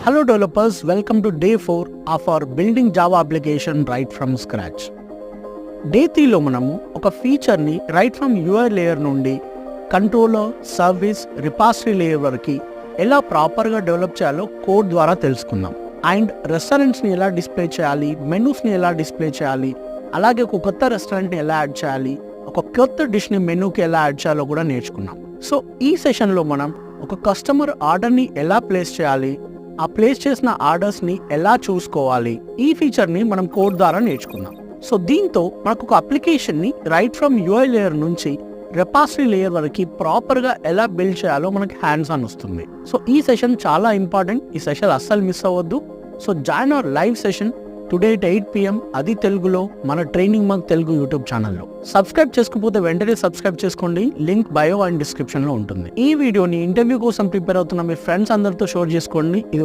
Hello developers, welcome to day 4 of our building Java application right from scratch. Day 3లో మనము ఒక ఫీచర్ని right from UI layer నుండి controller, service, repository layer వరకు ఎలా ప్రాపర్గా develop చేయాలో కోడ్ ద్వారా తెలుసుకుందాం. అండ్ రెస్టారెంట్స్ని ఎలా డిస్ప్లే చేయాలి, మెనూస్ని ఎలా డిస్ప్లే చేయాలి, అలాగే ఒక కొత్త రెస్టారెంట్ని ఎలా యాడ్ చేయాలి, ఒక కొత్త డిష్ని మెనూకి ఎలా యాడ్ చేయాలో కూడా నేర్చుకున్నాం. సో ఈ సెషన్లో మనం ఒక కస్టమర్ ఆర్డర్ని ఎలా ప్లేస్ చేయాలి, ఆ ప్లేస్ చేసిన ఆర్డర్స్ని ఎలా చూసుకోవాలి, ఈ ఫీచర్ని మనం కోడ్ ద్వారా నేర్చుకుందాం. సో దీంతో మనకు ఒక అప్లికేషన్ని రైట్ ఫ్రమ్ UI లేయర్ నుంచి రిపాజిటరీ లేయర్ వరకు ప్రాపర్గా ఎలా బిల్డ్ చేయాలో మనకి హ్యాండ్స్ ఆన్ వస్తుంది. సో ఈ సెషన్ చాలా ఇంపార్టెంట్, ఈ సెషన్ అస్సలు మిస్ అవ్వద్దు. So join our live session today at 8 PM, అది తెలుగులో, మన ట్రైనింగ్ మగ్ తెలుగు యూట్యూబ్ ఛానల్లో. సబ్స్క్రైబ్ చేసుకోకపోతే వెంటనే సబ్స్క్రైబ్ చేసుకోండి, లింక్ బయో అండ్ డిస్క్రిప్షన్లో ఉంటుంది. ఈ వీడియోని ఇంటర్వ్యూ కోసం ప్రిపేర్ అవుతున్న మీ ఫ్రెండ్స్ అందరితో షేర్ చేసుకోండి.